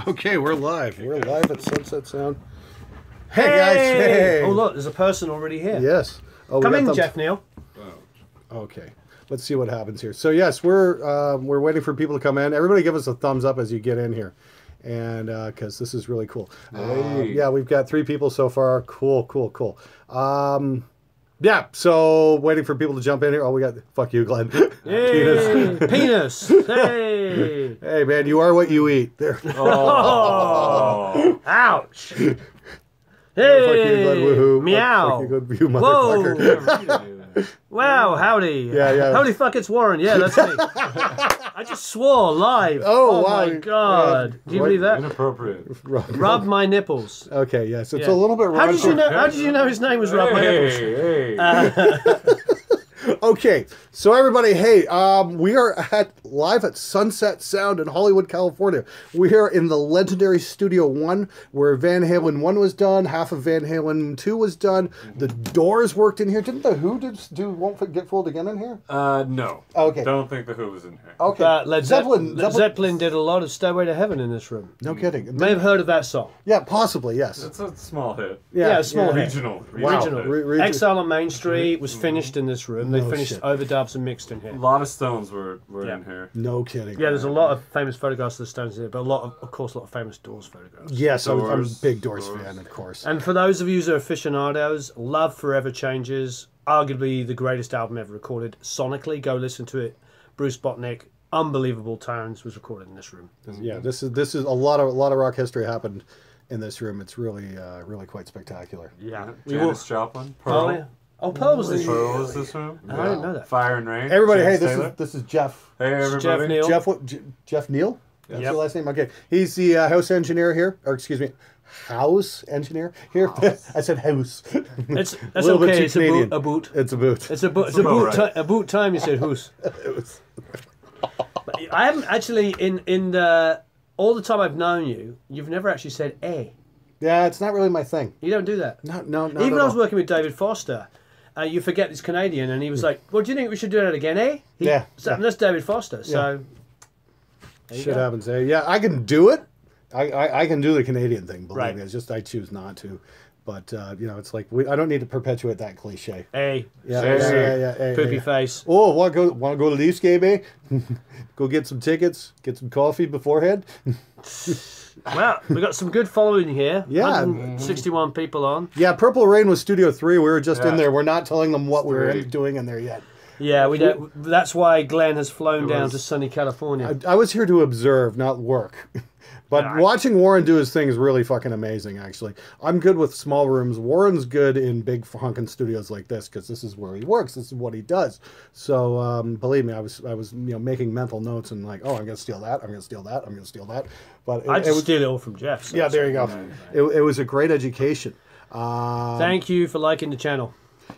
Okay, we're live. We're live at Sunset Sound. Hey guys! Hey! Oh look, there's a person already here. Yes. Oh, Come in, Jeff Neal. Okay. Let's see what happens here. So yes, we're waiting for people to come in. Everybody, give us a thumbs up as you get in here, and because this is really cool. Yeah, we've got 3 people so far. Cool, cool, cool. Yeah, so waiting for people to jump in here. Oh, we got, fuck you, Glenn. Yay, penis. Hey. Hey, man, you are what you eat. There. Oh. Ouch. Hey. Fuck you, Glenn. Woohoo. Meow. Fuck you, good you, motherfucker. Whoa. Wow, howdy. Yeah, yeah. Howdy, fuck, it's Warren. Yeah, that's me. I just swore live. Oh, wow. My God. Do you believe that? Inappropriate. Rub my nipples. Okay, yes, it's a little bit. How did you know? How did you know his name was Rub My Nipples? Hey. Okay, so everybody, hey, we are live at Sunset Sound in Hollywood, California. We are in the legendary Studio 1, where Van Halen 1 was done, half of Van Halen 2 was done. The Doors worked in here. Didn't the Who do Won't Get Fooled Again in here? No. Okay. Don't think the Who was in here. Okay. Led Zeppelin did a lot of Stairway to Heaven in this room. No kidding. May have heard of that song. Yeah, possibly, yes. It's a small hit. Yeah, a small hit. Regional. Wow. Regional. Exile on Main Street was finished in this room. They finished shit. overdubs and mixed in here. A lot of Stones were in here. No kidding. Yeah, there's a lot of famous photographs of the Stones here, but of course, a lot of famous Doors photographs. Yes, I'm a big Doors Doors fan, of course. And for those of you who are aficionados, Love Forever Changes, arguably the greatest album ever recorded sonically. Go listen to it. Bruce Botnick, unbelievable tones, was recorded in this room. Yeah, this is a lot of rock history happened in this room. It's really really quite spectacular. Yeah. Janis Joplin. Oh, Pearl. yeah. Oh, Pearl was this room. Pearl was this room. I didn't know that. Fire and Rain. Everybody, James hey, Taylor. this is Jeff. Hey, everybody. Jeff Neal. Jeff Neal? That's Yep. your last name? Okay. He's the house engineer here, or excuse me, house engineer here. I said house. That's little bit okay. too It's Canadian. a boot. It's a boot. It's a boot. It's about right. a boot time. You said who's? I haven't actually in the all the time I've known you. You've never actually said a. Yeah, it's not really my thing. You don't do that. No, Even when I was working with David Foster, you forget he's Canadian, and he was like, "Well, do you think we should do that again, eh?" Yeah. So, that's David Foster. So there you Shit go. happens. Yeah, I can do it. I can do the Canadian thing. Believe Right. me, it's just I choose not to. But you know, it's like I don't need to perpetuate that cliche. Hey, Yeah, Hey. hey, poopy hey. face. Oh, want to go to the Leafs game, eh? Go get some tickets, get some coffee beforehand. Well, we got some good following here. Yeah. 161 people on. Yeah, Purple Rain was Studio 3. We were just in Yeah. there. We're not telling them what we were Three. doing in there yet. Yeah, we don't. That's why Glenn has flown It down was- to sunny California. I was here to observe, not work. But Yeah, watching Warren do his thing is really fucking amazing, actually. I'm good with small rooms. Warren's good in big honking studios like this because this is where he works. This is what he does. So believe me, I was making mental notes and like, oh, I'm gonna steal that. I'm gonna steal that. I'm gonna steal that. But I it just was, steal it all from Jeff. So yeah, there you go. It was a great education. Thank you for liking the channel.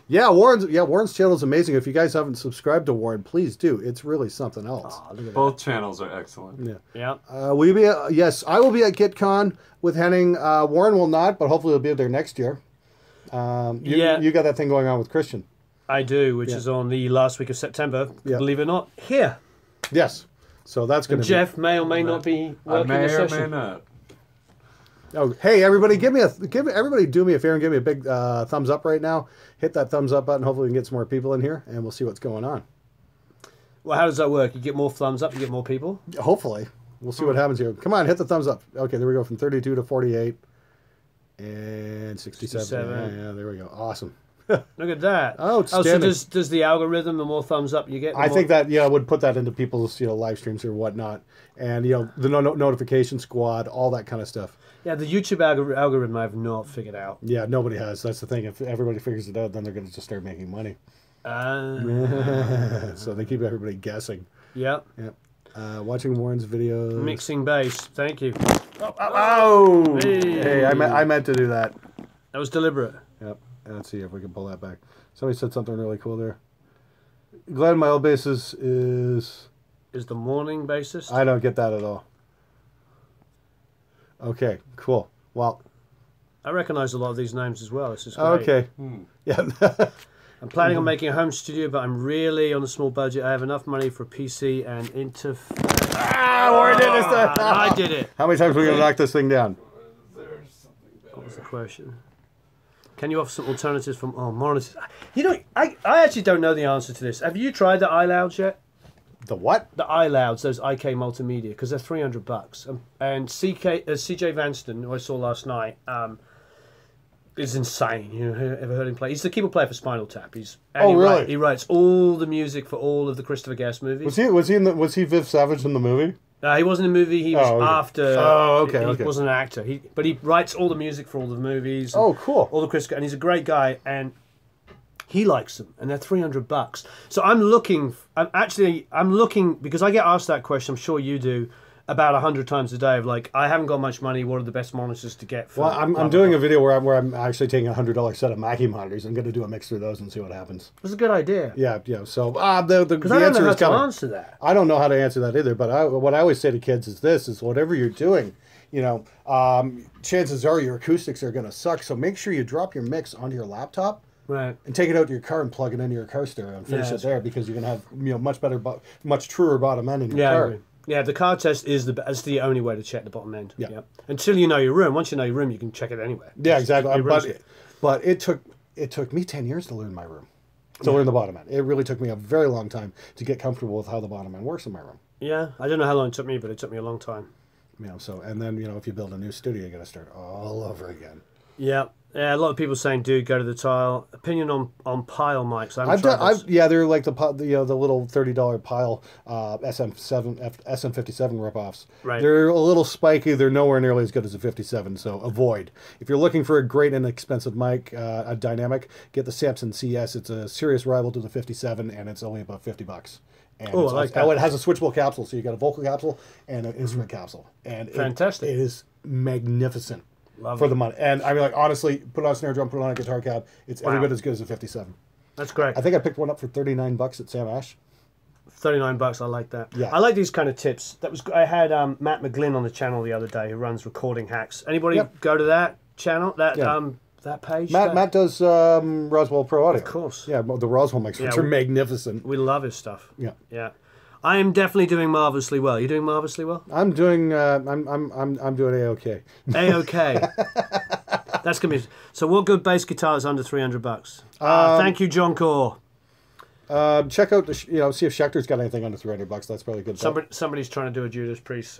Yeah, Warren's channel is amazing. If you guys haven't subscribed to Warren, please do. It's really something else. Oh, look at Both channels are excellent. Yeah. that. Yeah. Will you be? Yes, I will be at GitCon with Henning. Warren will not, but hopefully he'll be there next year. You got that thing going on with Christian. I do, which is on the last week of September. Yeah. Believe it or not, here. Yes, so that's going to be. Jeff may or may not be I working may the or session. may not. Oh, hey everybody! Everybody do me a favor and give me a big thumbs up right now. Hit that thumbs up button. Hopefully we can get some more people in here, and we'll see what's going on. Well, how does that work? You get more thumbs up, you get more people. Hopefully, we'll see what happens here. Come on, hit the thumbs up. Okay, there we go from 32 to 48 and 67. Yeah, there we go. Awesome. Look at that. Oh, so outstanding. does the algorithm, the more thumbs up you get? The I more... think that would put that into people's live streams or whatnot, and the notification squad, all that kind of stuff. Yeah, the YouTube algorithm I have not figured out. Yeah, nobody has. That's the thing. If everybody figures it out, then they're going to just start making money. So they keep everybody guessing. Yeah. Yep. Watching Warren's videos. Mixing bass. Thank you. Oh! Hey. Hey, I meant to do that. That was deliberate. Yep. Let's see if we can pull that back. Somebody said something really cool there. Glenn, my old bassist is... Is the morning bassist? I don't get that at all. Okay, cool. Well... I recognize a lot of these names as well. This is great. Okay. Yeah. I'm planning on making a home studio, but I'm really on a small budget. I have enough money for a PC and interface. We're in this time. I did it. How many times are we going to knock this thing down? What was the question? Can you offer some alternatives from monitors? You know, I actually don't know the answer to this. Have you tried the iLouds yet? The what? The iLouds, those IK Multimedia, because they're $300. And CJ Vanston, who I saw last night, is insane. You know, ever heard him play? He's the keyboard player for Spinal Tap. Really? He writes all the music for all of the Christopher Guest movies. Was he Viv Savage in the movie? He wasn't in the movie. He was after. Oh, okay. He wasn't an actor. But he writes all the music for all the movies. Oh, cool. All the Chris, and he's a great guy, and he likes them, and they're $300. So I'm looking because I get asked that question. I'm sure you do about 100 times a day. Of like, I haven't got much money. What are the best monitors to get? For I'm doing a video where I'm actually taking a $100 set of Mackie monitors. I'm going to do a mix through those and see what happens. That's a good idea. Yeah. So the answer is coming. Answer that. I don't know how to answer that either. But what I always say to kids is whatever you're doing, you know, chances are your acoustics are going to suck. So make sure you drop your mix onto your laptop. Right. And take it out to your car and plug it into your car stereo and finish it there, because you're gonna have much better, much truer bottom end in your car. Yeah, the car test is the only way to check the bottom end. Yeah. Until you know your room. Once you know your room, you can check it anywhere. Yeah, exactly. But it took me 10 years to learn my room, to learn the bottom end. It really took me a very long time to get comfortable with how the bottom end works in my room. Yeah, I don't know how long it took me, but it took me a long time. You know, and then if you build a new studio, you got to start all over again. Yeah. Yeah, a lot of people saying, "Dude, go to the Tile." Opinion on Pile mics. They're like the little $30 Pile SM57 ripoffs. Right. They're a little spiky. They're nowhere nearly as good as a 57. So avoid. If you're looking for a great inexpensive mic, a dynamic, get the Samson CS. It's a serious rival to the 57, and it's only about $50. And I like that. It has a switchable capsule, so you got a vocal capsule and an instrument capsule, and fantastic. It is magnificent. Love for the money. And I mean, like, honestly, put it on a snare drum, put it on a guitar cab. It's every bit as good as a 57. That's great. I think I picked one up for $39 at Sam Ash. $39. I like that. Yeah. I like these kind of tips. I had Matt McGlynn on the channel the other day, who runs Recording Hacks. Anybody go to that channel? That page? Matt does Roswell Pro Audio. Of course. Yeah, the Roswell mics, which are magnificent. We love his stuff. Yeah. Yeah. I am definitely doing marvelously well. You doing marvelously well? I'm doing I'm doing A-OK. A-OK. That's gonna be so. What good bass guitar is under $300? Thank you, John Core. Check out see if Schecter's got anything under $300. That's probably good. Somebody's trying to do a Judas Priest.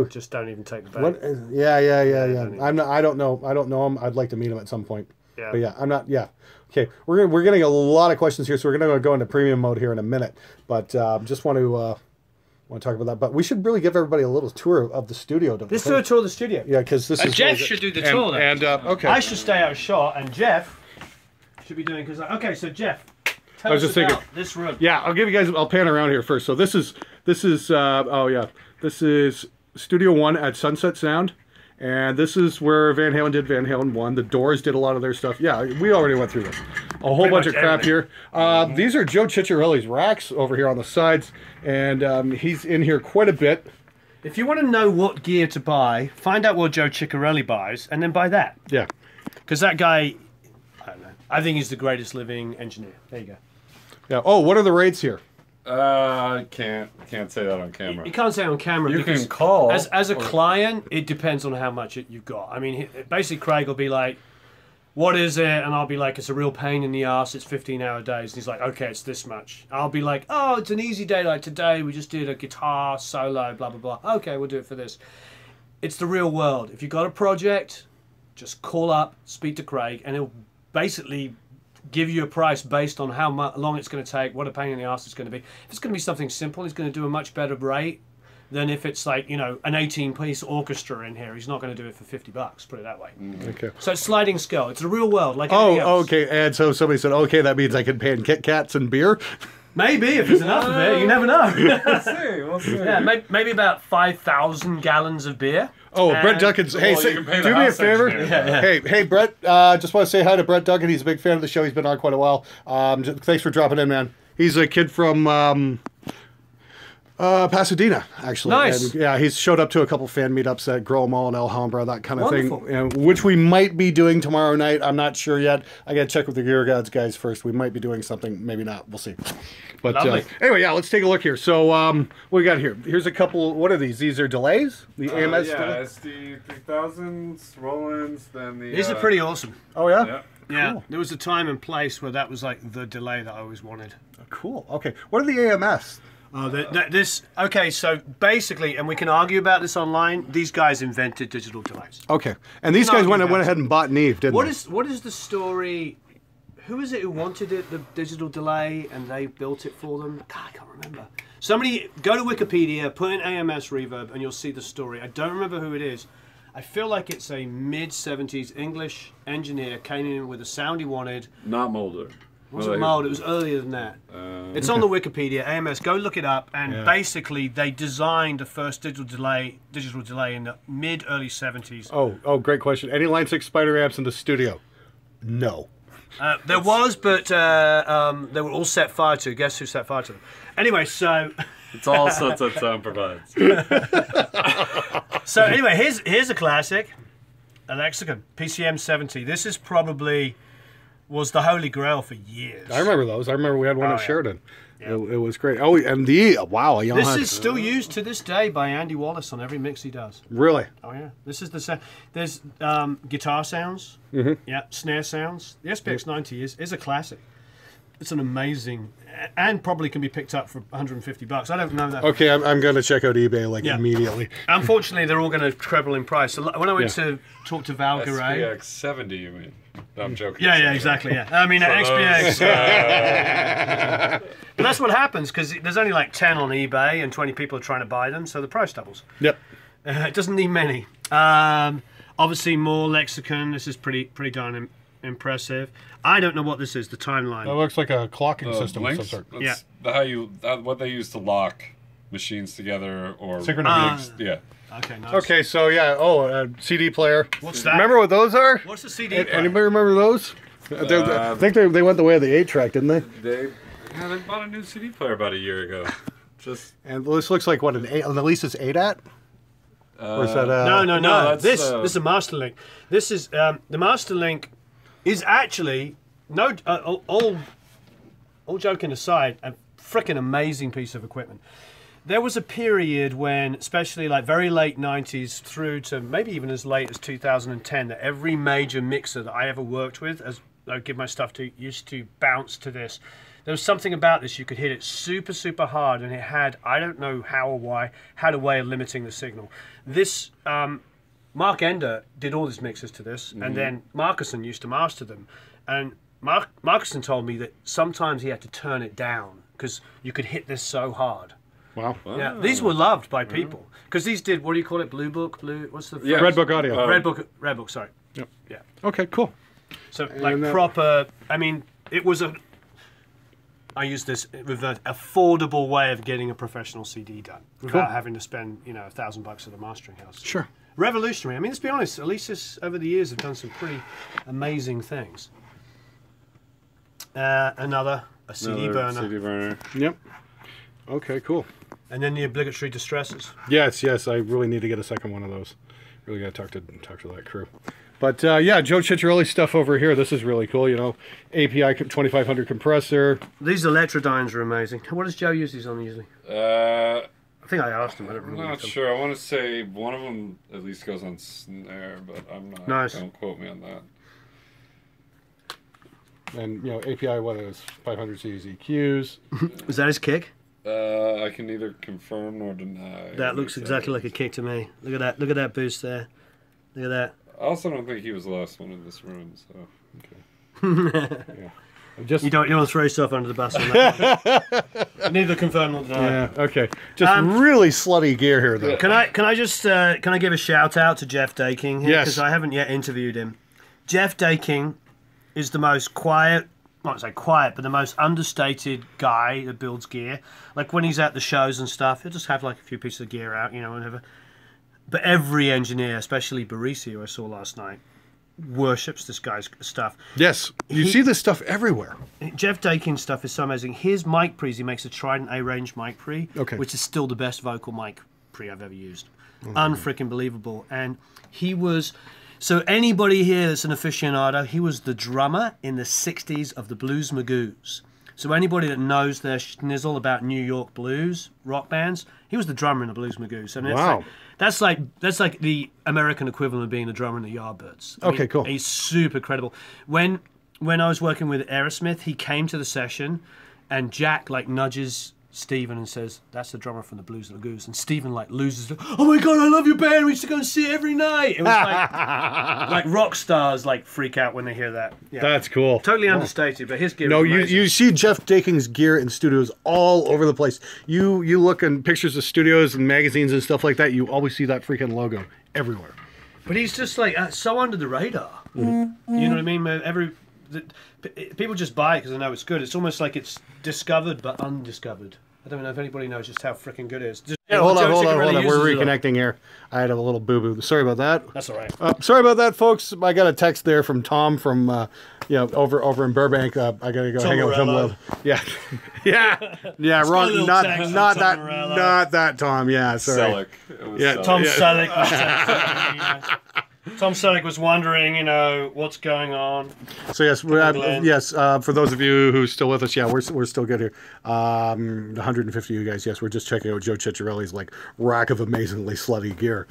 Just don't even take the bait. What? Yeah. I don't know him. I'd like to meet him at some point. Yeah. But yeah, I'm not. Yeah. Okay, we're getting a lot of questions here, so we're going to go into premium mode here in a minute. But just want to talk about that. But we should really give everybody a little tour of the studio. Let's do a tour of the studio. Yeah, because this is Jeff should do the tour. Okay. I should stay out of shot, and Jeff should be doing so Jeff, tell us about this room. Yeah, I'll give you guys. I'll pan around here first. So this is this is Studio 1 at Sunset Sound. And this is where Van Halen did Van Halen 1. The Doors did a lot of their stuff. Yeah, we already went through this. A whole bunch of crap here. These are Joe Ciccarelli's racks over here on the sides. And he's in here quite a bit. If you want to know what gear to buy, find out what Joe Ciccarelli buys, and then buy that. Yeah. Because that guy, I don't know. I think he's the greatest living engineer. There you go. Yeah. Oh, what are the rates here? Can't say that on camera. You can't say it on camera. You can call. As a client, it depends on how much you've got. I mean, basically, Craig will be like, "What is it?" And I'll be like, "It's a real pain in the ass. It's 15-hour days." And he's like, "Okay, it's this much." I'll be like, "Oh, it's an easy day. Like today, we just did a guitar solo. Blah blah blah. Okay, we'll do it for this." It's the real world. If you've got a project, just call up, speak to Craig, and he'll basically give you a price based on how long it's going to take, what a pain in the ass it's going to be. If it's going to be something simple, he's going to do a much better rate than if it's like, an 18-piece orchestra in here. He's not going to do it for $50, put it that way. Okay. So it's sliding scale. It's the real world, like anything else. Okay. And so somebody said, okay, that means I can pan Kit Kats and beer? Maybe, if there's enough of it. You never know. We'll see. Yeah, maybe about 5,000 gallons of beer. Oh, Brett Duncan's. Hey, do me a favor. Hey, Brett. Just want to say hi to Brett Duncan. He's a big fan of the show. He's been on quite a while. Thanks for dropping in, man. He's a kid from Pasadena, actually. Nice. And, yeah, he's showed up to a couple fan meetups at Grow Mall and Alhambra, that kind of Wonderful. thing, which we might be doing tomorrow night. I'm not sure yet. I got to check with the Gear Gods guys first. We might be doing something, maybe not. We'll see. But anyway, yeah, let's take a look here. So what we got here? Here's a couple. What are these? These are delays? The AMS Yeah, delay? SD3000s, Rollins, then the... These are pretty awesome. Oh, yeah? Yeah. Yeah, Cool. there was a time and place where that was like the delay that I always wanted. Cool. Okay. What are the AMS? Okay, so basically, and we can argue about this online, these guys invented digital delays. Okay. And these guys went ahead and bought Neve, didn't they? What is the story? Who is it who wanted it, the digital delay, and they built it for them? God, I can't remember. Somebody, go to Wikipedia, put in AMS reverb, and you'll see the story. I don't remember who it is. I feel like it's a mid-70s English engineer came in with a sound he wanted. Not Mulder. It wasn't Mold, it was earlier than that. It's on the Wikipedia, AMS, go look it up, and basically they designed the first digital delay in the mid-early 70s. Oh, great question. Any Line 6 Spider amps in the studio? No. There was, but they were all set fire to. Guess who set fire to them? Anyway, so... It's all Sunset Sound provides. So anyway, here's a classic. A Lexicon, PCM 70. This is probably... was the holy grail for years. I remember those. I remember we had one at yeah. Sheridan. Yeah. It was great. Oh, and wow, a Yamaha. This is still used to this day by Andy Wallace on every mix he does. Really? Oh yeah, this is the sound. There's guitar sounds, yeah, snare sounds. The SPX 90 is a classic. It's an amazing, and probably can be picked up for $150. I don't know that. Okay, I'm going to check out eBay immediately. Unfortunately, they're all going to treble in price. So when I went to talk to Val Garay, SPX 70, you mean? No, I'm joking. Yeah, exactly. Yeah, I mean XPX. But that's what happens because there's only like 10 on eBay and 20 people are trying to buy them, so the price doubles. Yep. It doesn't need many. Obviously, more Lexicon. This is pretty darn impressive. I don't know what this is. The timeline. That looks like a clocking system of some sort. That's what they use to lock machines together or Synchronous. yeah. Okay, nice. Okay, so yeah. CD player. What's that? Remember what those are? What's the CD player? Anybody remember those? I think they went the way of the 8-track, didn't they? They bought a new CD player about a year ago. And this looks like what, an Elisa's ADAT? Or is that No. This is a Master Link. This is the Master Link is actually all joking aside, a freaking amazing piece of equipment. There was a period when, especially like very late 90s through to maybe even as late as 2010, that every major mixer that I ever worked with, as I give my stuff to, used to bounce to this. There was something about this, you could hit it super, super hard, and it had, I don't know how or why, had a way of limiting the signal. This, Mark Ender did all his mixes to this, and then Markuson used to master them. And Markuson told me that sometimes he had to turn it down, because you could hit this so hard. Wow. Yeah, these were loved by people, because these did, what do you call it, what's the... Yeah. Red Book Audio. Red Book, sorry. Yep. Yeah. Okay, cool. So, like, proper, I mean, it was I used this with an affordable way of getting a professional CD done without having to spend, $1,000 at a mastering house. Sure. Revolutionary. I mean, let's be honest. Alesis over the years have done some pretty amazing things. Another CD burner. CD burner. Yep. Okay, cool. And then the obligatory distressors. Yes. I really need to get a second one of those. Really got to talk to that crew. But yeah, Joe Cicciarelli stuff over here. This is really cool. API 2500 compressor. These Electrodynes are amazing. What does Joe use these on usually? I think I asked him. I don't I'm remember. not sure. I want to say one of them at least goes on snare, but I'm not. Nice. Don't quote me on that. And API 500 C's EQs. Is that his kick? I can neither confirm nor deny. That looks exactly like a kick to me. Look at that. Look at that boost there. Look at that. I also don't think he was the last one in this room, so. Yeah. You don't throw yourself under the bus on that. Neither confirm nor deny. Yeah. Okay. Just really slutty gear here, though. Can I give a shout out to Jeff Daking here? Yes. Because I haven't yet interviewed him. Jeff Daking is the most quiet, not to say quiet, but the most understated guy that builds gear. Like when he's at the shows and stuff, he'll just have like a few pieces of gear out, whatever. But every engineer, especially Barisi, who I saw last night, worships this guy's stuff. Yes, you see this stuff everywhere. Jeff Dakin's stuff is so amazing. His mic pre's, he makes a Trident A-range mic pre, which is still the best vocal mic pre I've ever used. Unfreaking believable. And he was... So anybody here that's an aficionado, he was the drummer in the 60s of the Blues Magoos. So anybody that knows their schnizzle about New York blues rock bands, he was the drummer in the Blues Magoos. And wow. That's like the American equivalent of being the drummer in the Yardbirds. I mean, cool. He's super credible. When I was working with Aerosmith, he came to the session, and Jack like nudges Stephen and says, "That's the drummer from the Blues Magoos." And Stephen like loses it. "Oh my God, I love your band. We used to go and see it every night." It was like rock stars like freak out when they hear that. Yeah. That's cool. Totally understated, but his gear. No, is amazing. you see Jeff Dakin's gear in studios all over the place. You look in pictures of studios and magazines and stuff like that. You always see that freaking logo everywhere. But he's just like so under the radar. You know what I mean? People just buy it because they know it's good. It's almost like it's discovered but undiscovered. I don't know if anybody knows just how freaking good it is. Hold on. We're reconnecting here. I had a little boo-boo. Sorry about that. That's all right. Sorry about that, folks. I got a text there from Tom from, over in Burbank. I got to go hang out with him a little. Yeah. Yeah, wrong. Not that Tom. Yeah, sorry. Selleck. Tom Selleck was texting. Tom Selleck was wondering, what's going on. So yes, for those of you who are still with us, yeah, we're still good here. 150 of you guys, yes, we're just checking out Joe Ciccarelli's like rack of amazingly slutty gear.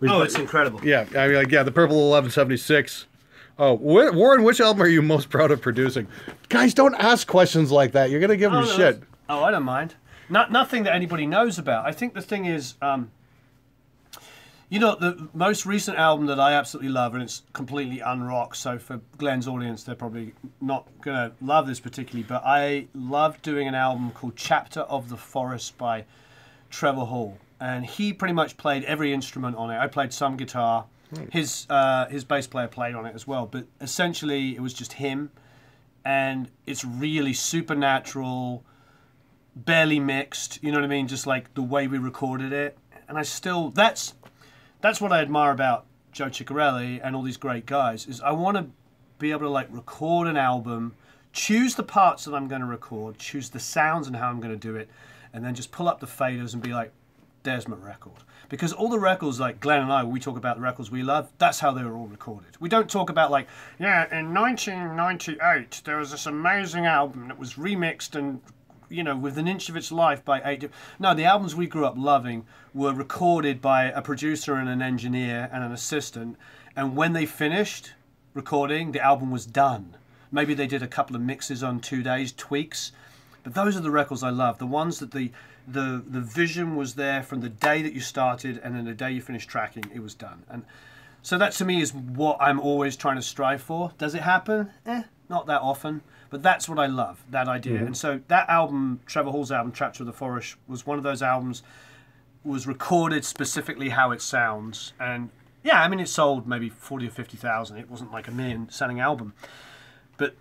It's incredible. Yeah, I mean, the Purple 1176. Oh, Warren, which album are you most proud of producing? Guys, don't ask questions like that. You're gonna give them shit. Oh, I don't mind. Nothing that anybody knows about. I think the thing is. The most recent album that I absolutely love, and it's completely unrock, so for Glenn's audience, they're probably not going to love this particularly, but I love doing an album called Chapter of the Forest by Trevor Hall. And he pretty much played every instrument on it. I played some guitar. His bass player played on it as well. But essentially, it was just him. And it's really supernatural, barely mixed, you know what I mean? Just like the way we recorded it. And that's what I admire about Joe Ciccarelli and all these great guys, is I want to be able to like record an album, choose the parts that I'm going to record, choose the sounds and how I'm going to do it, and then just pull up the faders and be like, there's my record. Because all the records, like Glenn and I, when we talk about the records we love, that's how they were all recorded. We don't talk about like, in 1998, there was this amazing album that was remixed and with an inch of its life by 8... No, the albums we grew up loving were recorded by a producer and an engineer and an assistant, and when they finished recording, the album was done. Maybe they did a couple of mixes on 2 days, tweaks, but those are the records I love. The ones that the vision was there from the day that you started, and then the day you finished tracking, it was done. And so that to me is what I'm always trying to strive for. Does it happen? Not that often. But that's what I love, that idea. And so that album, Trevor Hall's album, Chapter of the Forest, was one of those albums, was recorded specifically how it sounds. And yeah, I mean, it sold maybe 40 or 50,000. It wasn't like a million-selling album. But,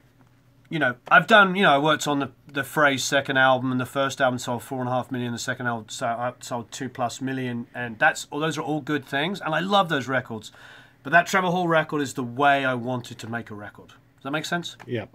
I've done, I worked on the Phrase second album, and the first album sold 4.5 million, the second album sold 2+ million. And those are all good things, and I love those records. But that Trevor Hall record is the way I wanted to make a record. Does that make sense? Yeah.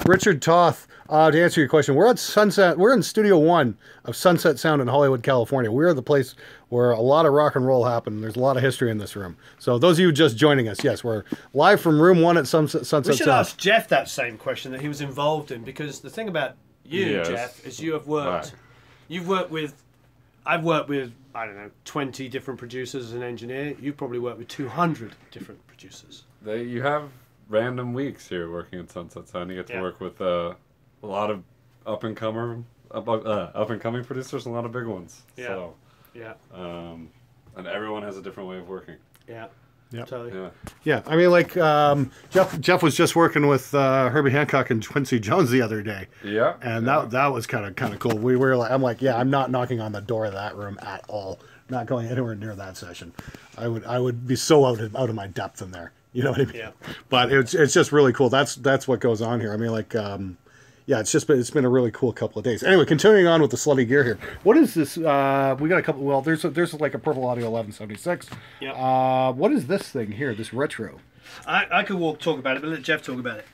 Richard Toth, to answer your question, we're at Sunset. We're in Studio 1 of Sunset Sound in Hollywood, California. We're the place where a lot of rock and roll happened. There's a lot of history in this room. So those of you just joining us, yes, we're live from Room 1 at Sunset Sound. We should ask Jeff that same question that he was involved in, because the thing about you, Jeff, is you have worked. You've worked with. I've worked with, I don't know, 20 different producers as an engineer. You've probably worked with 200 different producers. You have random weeks here working at Sunset Sound. You get to work with a lot of up and coming producers, and a lot of big ones. Yeah. So, and everyone has a different way of working. Yeah. Yeah. Totally. Yeah. I mean, like Jeff was just working with Herbie Hancock and Quincy Jones the other day. Yeah. And that was kind of cool. We were like, I'm like, I'm not knocking on the door of that room at all. Not going anywhere near that session. I would be so out of my depth in there. You know what I mean? Yeah. But it's just really cool. That's what goes on here. I mean, like, yeah, it's been a really cool couple of days. Anyway, continuing on with the slutty gear here. What is this? We got a couple. Well, there's like a Purple Audio 1176. Yep. What is this thing here? This retro? I could talk about it, but let Jeff talk about it.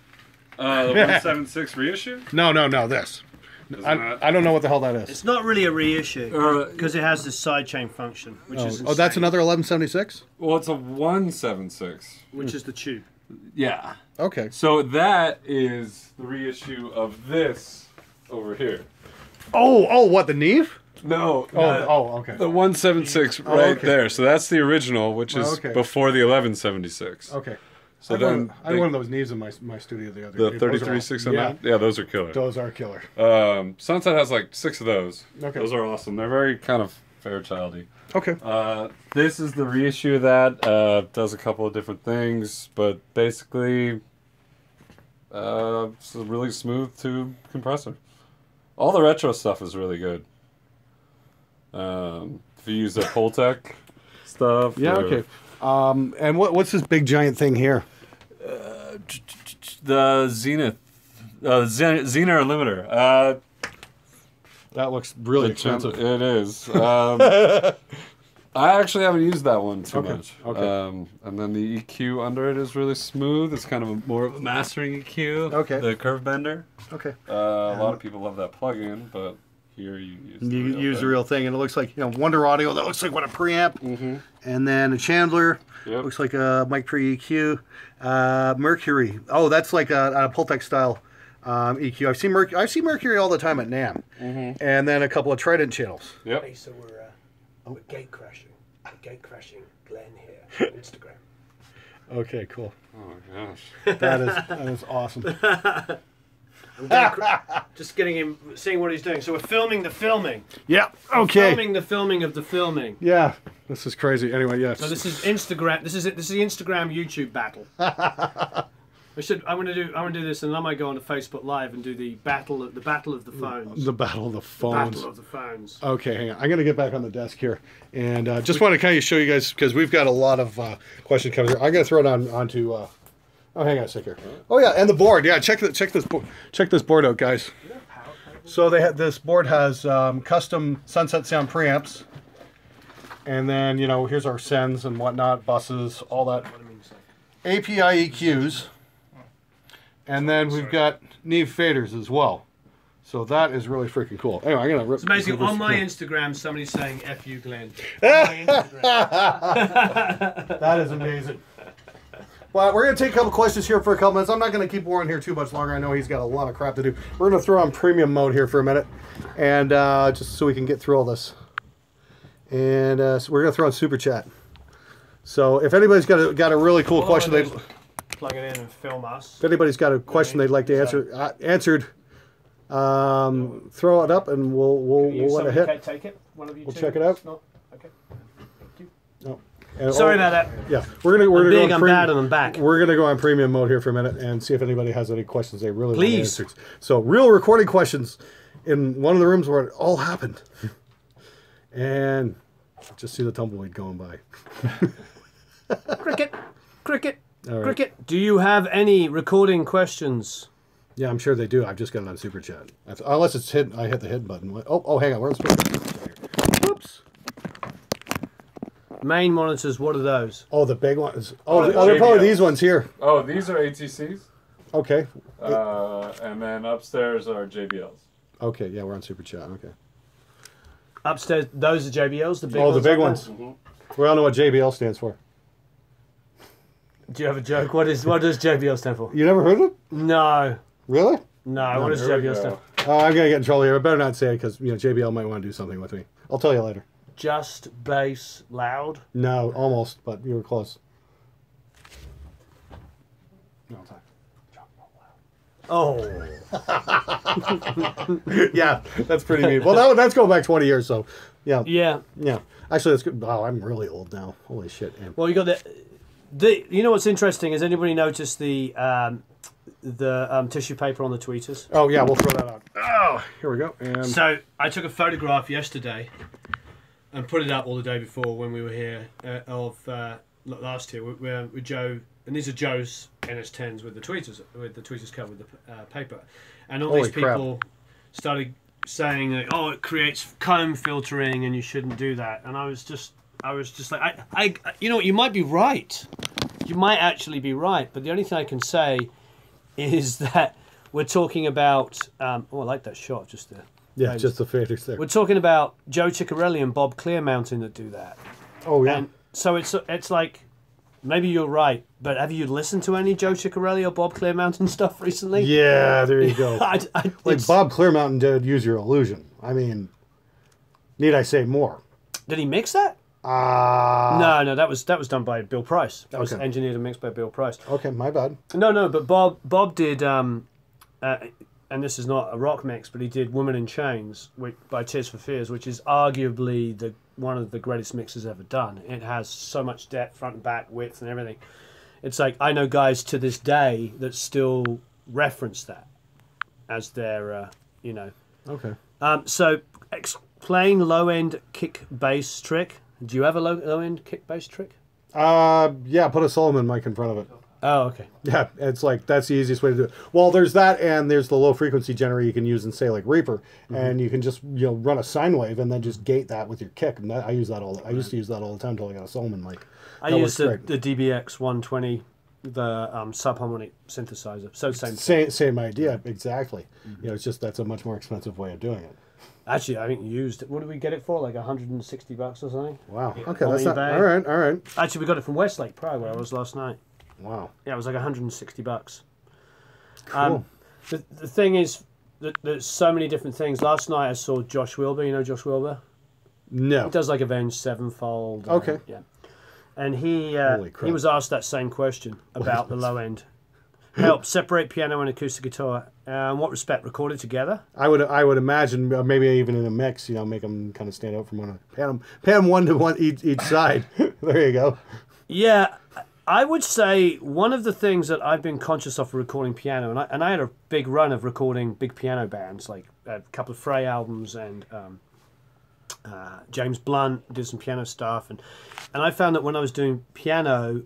The 176 reissue? No, this. I don't know what the hell that is. It's not really a reissue because it has this sidechain function, which is insane. Oh, that's another 1176. Well, it's a 176, which is the tube. Yeah. Okay. So that is the reissue of this over here. Oh, what, the Neve? No. Okay. The 176 right there. So that's the original, which is before the 1176. Okay. So I had one of those Neves in my studio the other day. The 33-609? Yeah, those are killer. Those are killer. Sunset has like 6 of those. Okay. Those are awesome. They're very kind of Fairchildy. Okay. This is the reissue of that. Does a couple of different things, but basically, it's a really smooth tube compressor. All the retro stuff is really good. If you use the Pultec stuff. Yeah. Okay. And what's this big giant thing here? The Zenith, Zener limiter. That looks really expensive. It is. I actually haven't used that one too much. Okay. And then the EQ under it is really smooth. It's kind of more of a mastering EQ. Okay. The curve bender. Okay. A lot of people love that plug-in, but here you use the real thing, and it looks like Wonder Audio. That looks like what a preamp, and then a Chandler. Yep. Looks like a mic pre EQ. Mercury. Oh, that's like a Pultec style EQ. I've seen Mercury all the time at NAMM, and then a couple of Trident channels. Yep. Okay, so we're gate crashing. Gate crashing Glenn here on Instagram. Okay, cool. Oh my gosh. That is awesome. Just getting him, seeing what he's doing. So we're filming the filming. Yeah. Okay. Filming the filming of the filming. Yeah. This is crazy. Anyway, yes. So this is Instagram. This is it. This is the Instagram YouTube battle. I'm gonna do this, and I might go on to Facebook Live and do the battle of the phones. The battle of the phones. Battle of the phones. Okay, hang on. I'm gonna get back on the desk here, and just want to kind of show you guys because we've got a lot of questions coming here. I'm gonna throw it onto. Oh, hang on a sec here. Oh yeah, and the board. Yeah, check this board out, guys. So this board has custom Sunset Sound preamps, and then here's our sends and whatnot, buses, all that. API EQs. And then we've got Neve faders as well. So that is really freaking cool. Anyway, I'm going to rip. So basically, on my Instagram, somebody's saying, F you, Glenn. That is amazing. Well, we're going to take a couple questions here for a couple minutes. I'm not going to keep Warren here too much longer. I know he's got a lot of crap to do. We're going to throw on premium mode here for a minute. And just so we can get through all this. And so we're going to throw on Super Chat. So if anybody's got a really cool question, they plug it in and film us. If anybody's got a question they'd like to answer, throw it up and we'll let it hit. Take it. One of you. We'll check it out. No. Okay. Thank you. No. And, sorry about that. Yeah, we're gonna I'm go on bad and I'm back. We're gonna go on premium mode here for a minute and see if anybody has any questions they really want answers. So real recording questions in one of the rooms where it all happened, and just see the tumbleweed going by. Cricket. Right. Cricket. Do you have any recording questions? Yeah, I'm sure they do. I've just got it on Super Chat. Unless it's hidden, I hit the hidden button. Oh, hang on. We're on Super Chat. Whoops. Main monitors. What are those? Oh, the big ones. Oh, they're probably these ones here. Oh, these are ATCs. Okay. And then upstairs are JBLs. Okay, yeah, we're on Super Chat. Okay. Upstairs, those are JBLs. The big ones. Oh, the big ones. We all know what JBL stands for. Do you have a joke? What does JBL stand for? You never heard of it? No. Really? No. What does JBL stand for? I'm gonna get in trouble here. I better not say it because JBL might want to do something with me. I'll tell you later. Just bass loud? No, almost, but you were close. No, it's not. Oh. Yeah, that's pretty neat. Well, that's going back 20 years, so yeah. Yeah. Yeah. Actually, that's good. Wow, I'm really old now. Holy shit. Man. Well, you got the. You know what's interesting? Has anybody noticed the tissue paper on the tweeters? Oh yeah, we'll throw that out. Oh, here we go. And so I took a photograph yesterday and put it up all the day before when we were here of last year with Joe, and these are Joe's NS10s with the tweeters cut with the paper, and all these people started saying like, oh, it creates comb filtering and you shouldn't do that, and I was just like, I you know, you might be right, you might actually be right, but the only thing I can say is that we're talking about I like that shot just there. Yeah, just the faders there. We're talking about Joe Ciccarelli and Bob Clearmountain that do that. Oh yeah. And so it's like, maybe you're right, but have you listened to any Joe Ciccarelli or Bob Clearmountain stuff recently? Yeah, there you go. Like Bob Clearmountain did Use Your Illusion. I mean, need I say more? Did he mix that? No, that was done by Bill Price. That was engineered and mixed by Bill Price. Okay, my bad. No, but Bob did, and this is not a rock mix, but he did Woman in Chains by Tears for Fears, which is arguably one of the greatest mixes ever done. It has so much depth, front and back, width and everything. It's like, I know guys to this day that still reference that as their, you know. Okay. So explain low-end kick bass trick. Do you have a low-end kick bass trick? Yeah, put a Solomon mic in front of it. Oh, okay. Yeah, it's like, that's the easiest way to do it. Well, there's that, and there's the low frequency generator you can use in, say, like Reaper, and you can just, you know, run a sine wave and then just gate that with your kick. And I use that I used to use that all the time until I got a Solomon mic. I use the DBX 120, the subharmonic synthesizer. So same idea, exactly. You know, it's just that's a much more expensive way of doing it. Actually, I think used. What did we get it for? Like $160 or something. Wow. Yeah. Okay, that's not all right. All right. Actually, we got it from Westlake, Prague, where I was last night. Wow. Yeah, it was like $160. Cool. The thing is that there's so many different things. Last night I saw Josh Wilbur. You know Josh Wilbur? No. He does like Avenged Sevenfold. Okay. Yeah. And he was asked that same question about the low end. Help separate piano and acoustic guitar. In what respect? Record it together? I would imagine maybe even in a mix, you know, make them kind of stand out from one. Pan them one to one each side. There you go. Yeah. I would say one of the things that I've been conscious of for recording piano, and I had a big run of recording big piano bands, like a couple of Frey albums, and James Blunt did some piano stuff, and I found that when I was doing piano,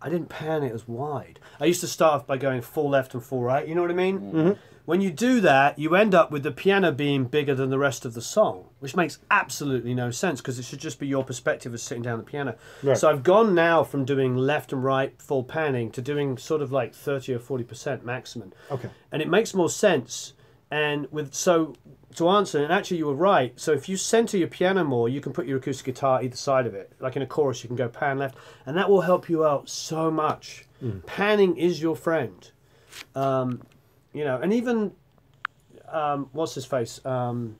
I didn't pan it as wide. I used to start off by going full left and full right, you know what I mean? Mm-hmm. When you do that, you end up with the piano being bigger than the rest of the song, which makes absolutely no sense because it should just be your perspective as sitting down the piano. Right. So I've gone now from doing left and right full panning to doing sort of like 30 or 40% maximum. Okay. And it makes more sense. And to answer, and actually you were right, so if you center your piano more, you can put your acoustic guitar either side of it. Like in a chorus, you can go pan left, and that will help you out so much. Panning is your friend. You know, and even, what's his face? Guy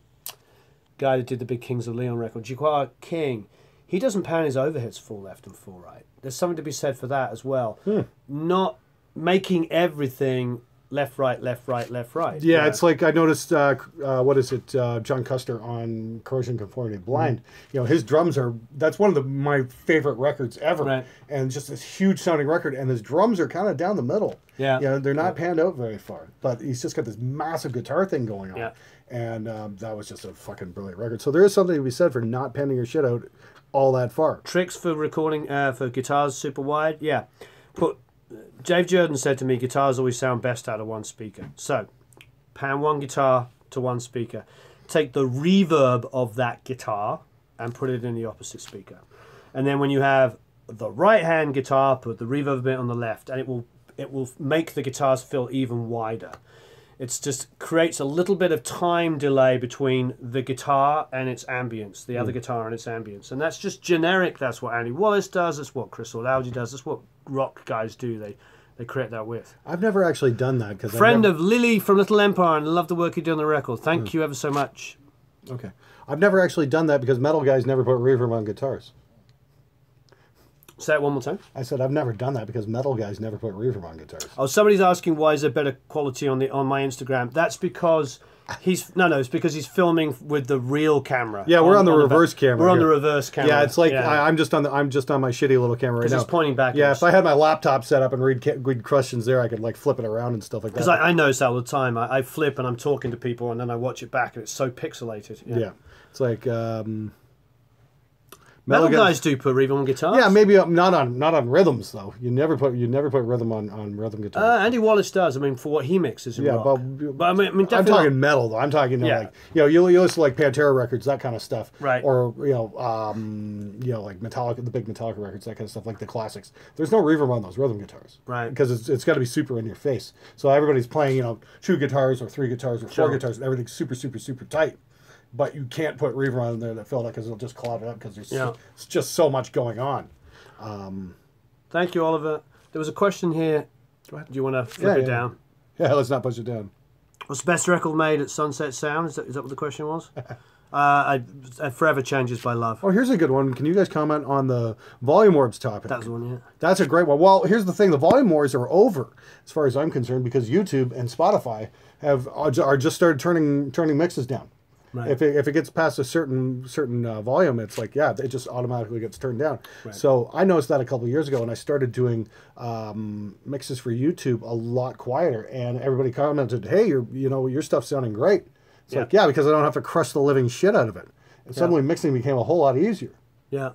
that did the big Kings of Leon record, Jaqua King, he doesn't pan his overheads full left and full right. There's something to be said for that as well. Not making everything left, right, left, right, left, right. Yeah, it's like I noticed, John Custer on Corrosion Conformity Blind. You know, his drums that's one of my favorite records ever. Right. And just this huge sounding record, and his drums are kind of down the middle. Yeah. You know, they're not panned out very far, but he's just got this massive guitar thing going on. Yeah. And that was just a fucking brilliant record. So there is something to be said for not panning your shit out all that far. Tricks for recording, for guitars super wide, yeah. Dave Jordan said to me, guitars always sound best out of one speaker. So, pan one guitar to one speaker. Take the reverb of that guitar and put it in the opposite speaker. And then when you have the right-hand guitar, put the reverb bit on the left, and it will make the guitars feel even wider. It's just creates a little bit of time delay between the guitar and its ambience, the other guitar and its ambience. And that's just generic. That's what Andy Wallace does. That's what Chris O'Loughlin does. That's what rock guys do. They create that width. I've never actually done that. Friend of Lily from Little Empire, and love the work you do on the record. Thank you ever so much. Okay. I've never actually done that because metal guys never put reverb on guitars. Say it one more time. I said I've never done that because metal guys never put reverb on guitars. Oh, somebody's asking why is there better quality on my Instagram. That's because it's because he's filming with the real camera. Yeah, we're on the reverse camera. We're on the reverse camera. Yeah, it's like I'm just on my shitty little camera right now. Because it's pointing backwards. Yeah, if I had my laptop set up and read questions there, I could like flip it around and stuff like that. Because I notice that all the time. I flip and I'm talking to people and then I watch it back and it's so pixelated. Yeah. It's like Metal guys do put reverb on guitars. Yeah, maybe not on rhythms though. You never put rhythm on rhythm guitars. Andy Wallace does. I mean, for what he mixes in rock. But I mean, definitely I'm talking metal though. I'm talking like you listen to like Pantera records, that kind of stuff, right? Or like Metallica, the big Metallica records, that kind of stuff, like the classics. There's no reverb on those rhythm guitars, right? Because it's got to be super in your face. So everybody's playing 2 guitars or 3 guitars or 4 guitars, and everything's super super super tight. But you can't put reverb on there that fill it because it'll just cloud it up because there's it's just so much going on. Thank you, Oliver. There was a question here. Go ahead. Do you want to flip it down? Yeah, let's not push it down. Was the best record made at Sunset Sound? Is that what the question was? Forever Changes by Love. Oh, here's a good one. Can you guys comment on the volume orbs topic? That's the one, yeah. That's a great one. Well, here's the thing. The volume wars are over, as far as I'm concerned, because YouTube and Spotify are just started turning mixes down. Right. If it gets past a certain volume, it's like, it just automatically gets turned down. Right. So I noticed that a couple of years ago, and I started doing mixes for YouTube a lot quieter, and everybody commented, "Hey, your stuff's sounding great." It's like, because I don't have to crush the living shit out of it. And suddenly mixing became a whole lot easier. Yeah.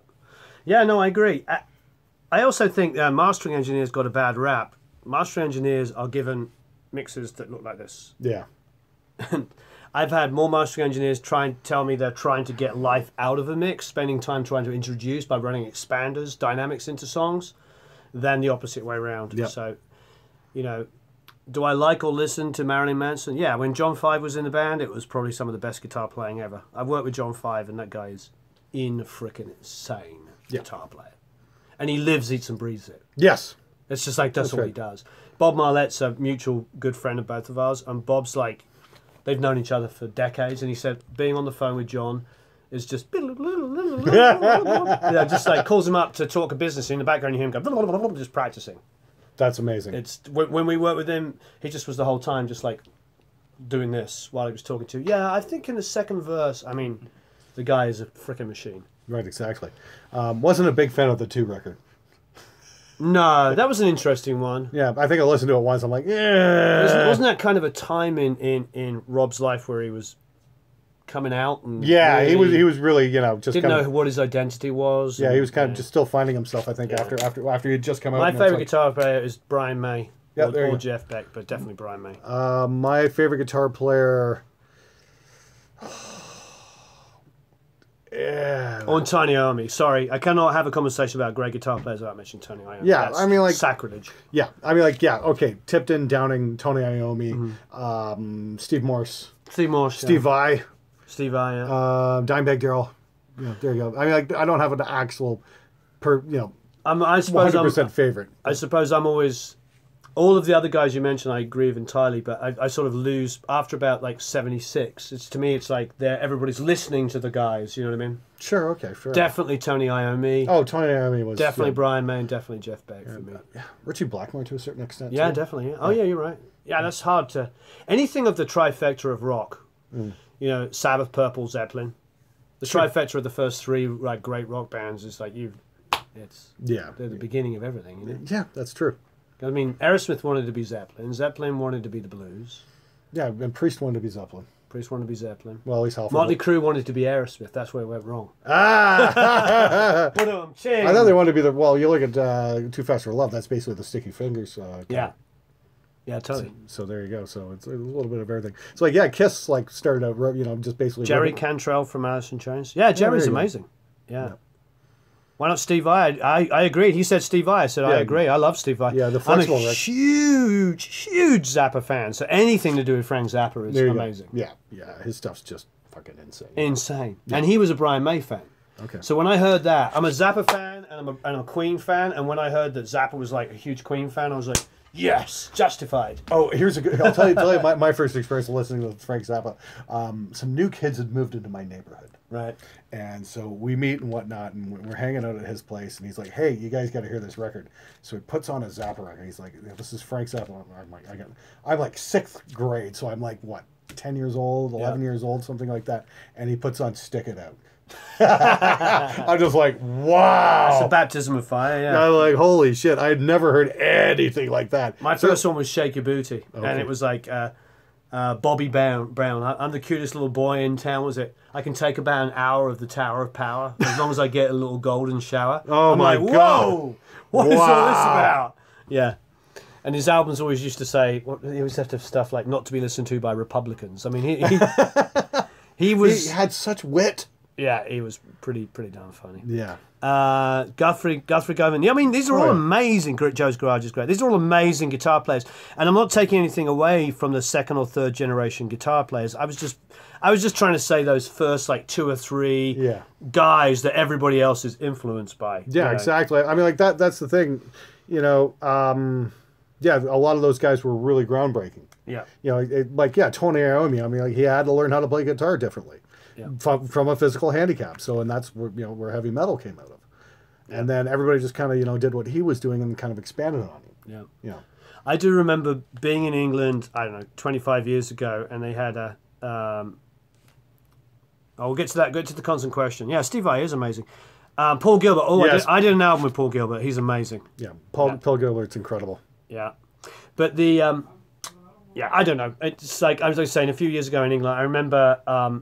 Yeah, no, I agree. I also think mastering engineers got a bad rap. Mastering engineers are given mixes that look like this. Yeah. I've had more mastering engineers try and tell me they're trying to get life out of a mix, spending time trying to introduce by running expanders, dynamics into songs, than the opposite way around. Yep. So, do I like or listen to Marilyn Manson? Yeah, when John Five was in the band, it was probably some of the best guitar playing ever. I've worked with John Five, and that guy is insane guitar player. And he lives, eats, and breathes it. Yes. It's just like, that's all he does. Bob Marlette's a mutual good friend of both of ours, and Bob's like, they've known each other for decades, and he said being on the phone with John is just just like calls him up to talk a business. In the background, you hear him go just practicing. That's amazing. It's when we worked with him, he just was the whole time just like doing this while he was talking to. Yeah, I think in the second verse, I mean, the guy is a freaking machine. Right, exactly. Wasn't a big fan of the 2 record. No, that was an interesting one. Yeah, I think I listened to it once. I'm like, yeah. Wasn't that kind of a time in Rob's life where he was coming out? And really, he was really, just didn't know what his identity was. Yeah, he was kind of just still finding himself. I think after he had just come out. My favorite guitar player is Brian May, or Jeff Beck, but definitely Brian May. My favorite guitar player. Or Tony Iommi. Sorry, I cannot have a conversation about great guitar players without mentioning Tony Iommi. Yeah, that's I mean, like sacrilege. Yeah, I mean, like okay, Tipton, Downing, Tony Iommi, Steve Morse, Steve Vai, Dimebag Darrell. Yeah, there you go. I mean, like I don't have an actual, I suppose 100% favorite. I suppose I'm always. All of the other guys you mentioned, I agree with entirely, but I sort of lose after about like 76. To me, it's like everybody's listening to the guys. You know what I mean? Sure. Okay. Fair. Definitely Tony Iommi. Oh, Tony Iommi was definitely Brian May, and definitely Jeff Beck for me. Yeah, Richie Blackmore to a certain extent. Yeah, too. definitely. Yeah. Oh, yeah, you're right. Yeah, that's hard to anything of the trifecta of rock. Sabbath, Purple, Zeppelin. The trifecta of the first 3 like great rock bands is like they're the beginning of everything. Yeah, that's true. I mean, Aerosmith wanted to be Zeppelin. Zeppelin wanted to be the Blues. Yeah, and Priest wanted to be Zeppelin. Priest wanted to be Zeppelin. Well, at least half. Motley Crue wanted to be Aerosmith. That's where it went wrong. I thought they wanted to be you look at Too Fast for Love. That's basically the Sticky Fingers. Yeah, totally. So there you go. So it's a little bit of everything. So Kiss started out, just basically. Jerry Cantrell from Alice in Chains. Yeah, Jerry's amazing. Yeah. Why not Steve Vai? I agreed. He said Steve Vai. I said, I agree. I love Steve Vai. Yeah, the flexible I'm a huge Zappa fan. So anything to do with Frank Zappa is amazing. Go. Yeah. His stuff's just fucking insane. Insane. Yeah. And he was a Brian May fan. Okay. So when I heard that, I'm a Zappa fan and I'm a Queen fan. And when I heard that Zappa was like a huge Queen fan, I was like, yes, justified. Oh, here's a good. I'll tell you my first experience listening to Frank Zappa. Some new kids had moved into my neighborhood. Right. And so we meet and whatnot, and we're hanging out at his place, and he's like, hey, you guys got to hear this record. So he puts on a Zappa record. He's like, this is Frank Zappa. I'm like 6th grade, so I'm like, what, 10 years old, 11 years old, something like that. And he puts on Stick It Out. I'm just like, wow. That's a baptism of fire, yeah. I'm like, holy shit, I had never heard anything like that. My first one was Shake Your Booty, and it was like... Bobby Brown. I'm the cutest little boy in town. Was it? I can take about an hour of the Tower of Power as long as I get a little golden shower. Oh, I'm my like, God. whoa! What is all this about? Yeah. And his albums always used to say, he always have to have stuff like "not to be listened to by Republicans." I mean, he was. He had such wit. Yeah, he was pretty damn funny. Yeah. Guthrie Govan. Yeah, I mean, these are all amazing. Joe's Garage is great. These are all amazing guitar players, and I'm not taking anything away from the second or third generation guitar players. I was just trying to say those first like 2 or 3 guys that everybody else is influenced by. Yeah, exactly. I mean, like that's the thing, you know. Yeah, a lot of those guys were really groundbreaking. Yeah. You know, Tony Iommi. I mean, like, he had to learn how to play guitar differently. Yeah. From a physical handicap. So, and that's where heavy metal came out of. Yeah. And then everybody just kind of, did what he was doing and kind of expanded on it. Yeah. Yeah. I do remember being in England, I don't know, 25 years ago, and they had a... we'll get to that. Go to the constant question. Yeah, Steve Vai is amazing. Paul Gilbert. Oh, yes. I did an album with Paul Gilbert. He's amazing. Yeah, Paul Gilbert's incredible. Yeah. But the... I don't know. It's like I was saying a few years ago in England, I remember...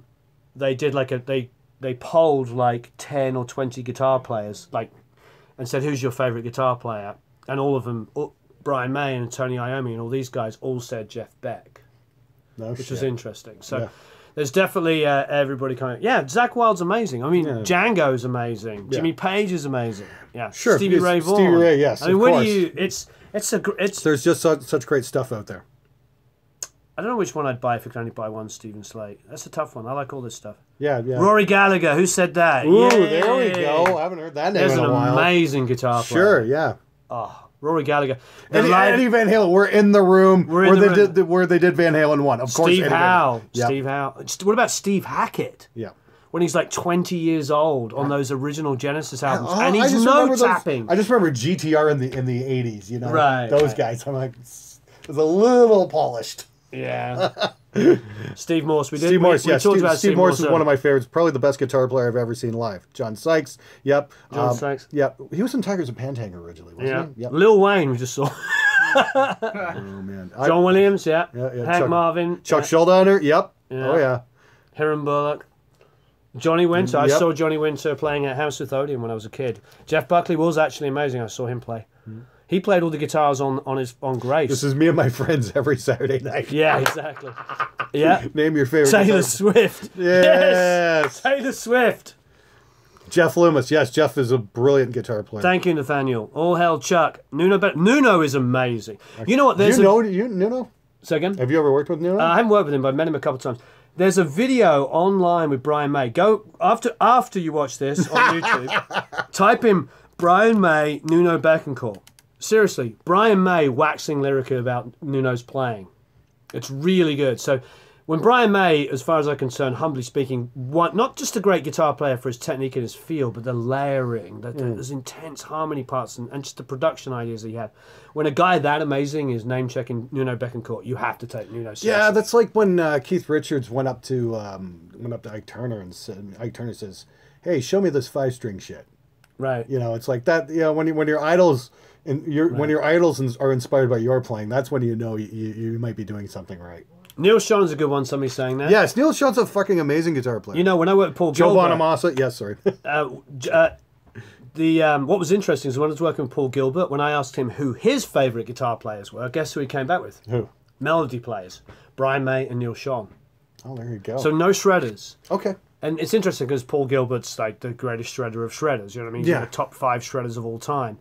they did like they polled like 10 or 20 guitar players, like, and said, who's your favorite guitar player? And all of them, Brian May and Tony Iommi and all these guys all said Jeff Beck, which was interesting. So there's definitely everybody kind of, Zakk Wylde's amazing. I mean, Django's amazing. Jimmy Page is amazing. Yeah, sure. Stevie Ray Vaughan. Stevie Ray, yes. I mean, it's there's just such great stuff out there. I don't know which one I'd buy if I could only buy one Stephen Slate. That's a tough one. I like all this stuff. Yeah. Rory Gallagher, who said that? Ooh, there we go. I haven't heard that name in a while. There's an amazing guitar player. Sure, yeah. Oh, Rory Gallagher. Eddie Van Halen. We're in the room where they did Van Halen 1. Of course, Steve Howe. Steve Howe. What about Steve Hackett? Yeah. When he's like 20 years old on those original Genesis albums, and he's no tapping. I just remember GTR in the 80s. Right. Those guys. I'm like, it was a little polished. Yeah. Steve Morse. We talked about Steve Morse is one of my favorites. Probably the best guitar player I've ever seen live. John Sykes. Yep. John Sykes. Yep. He was in Tigers and Pantanger originally, wasn't he? Yep. Lil Wayne, we just saw. Oh, man. John Williams, Hank Marvin. Chuck Schuldiner. Yep. Yeah. Oh, yeah. Hiram Bullock. Johnny Winter. I saw Johnny Winter playing at House with Odeon when I was a kid. Jeff Buckley was actually amazing. I saw him play. He played all the guitars on Grace. This is me and my friends every Saturday night. Yeah, exactly. Yeah. Name your favorite. Taylor Swift. Yes. Taylor Swift. Jeff Loomis. Yes, Jeff is a brilliant guitar player. Thank you, Nathaniel. All hell, Chuck. Nuno is amazing. You know what? You Nuno? Say again? Have you ever worked with Nuno? I haven't worked with him, but I've met him a couple of times. There's a video online with Brian May. Go after you watch this on YouTube. Type in Brian May, Nuno Betancourt. Seriously, Brian May waxing lyrical about Nuno's playing. It's really good. So when Brian May, as far as I'm concerned, humbly speaking, not just a great guitar player for his technique and his feel, but the layering, those intense harmony parts and just the production ideas that he had. When a guy that amazing is name-checking Nuno Betancourt, you have to take Nuno seriously. Yeah, that's like when Keith Richards went up to Ike Turner and said, Ike Turner says, "Hey, show me this 5-string shit." Right. It's like that. When your idols when your idols are inspired by your playing, that's when you might be doing something right. Neil Sean's a good one. Somebody's saying that. Yes, Neil Sean's a fucking amazing guitar player. When I worked with Paul Gilbert, Joe Bonamassa. Yes, sorry. What was interesting is when I was working with Paul Gilbert, when I asked him who his favourite guitar players were, guess who he came back with? Who? Melody players. Brian May and Neil Sean. Oh, there you go. So no shredders. Okay. And it's interesting because Paul Gilbert's like the greatest shredder of shredders. You know what I mean? He's in the top 5 shredders of all time.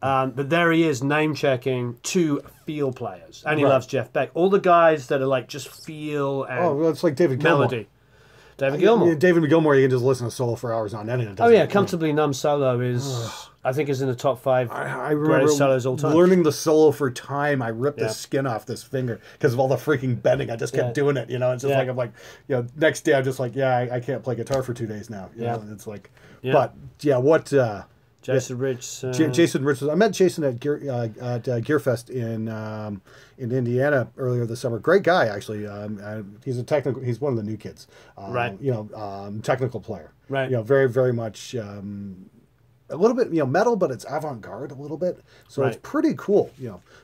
But there he is, name-checking 2 feel players. And he loves Jeff Beck. All the guys that are like just feel and it's like David Gilmour. melody. David Gilmour. David Gilmour, you can just listen to solo for hours on end. Comfortably Numb solo is, I think, is in the top 5 I greatest solos all time. Learning the solo for Time, I ripped the skin off this finger because of all the freaking bending. I just kept doing it. It's just like I'm like, next day I'm just like, I can't play guitar for 2 days now. It's like, but what? Jason Rich. Jason Rich. I met Jason at Gearfest in Indiana earlier this summer. Great guy, actually. He's one of the new kids. Right. Technical player. Right. Very, very much. A little bit, metal, but it's avant-garde a little bit. So it's pretty cool.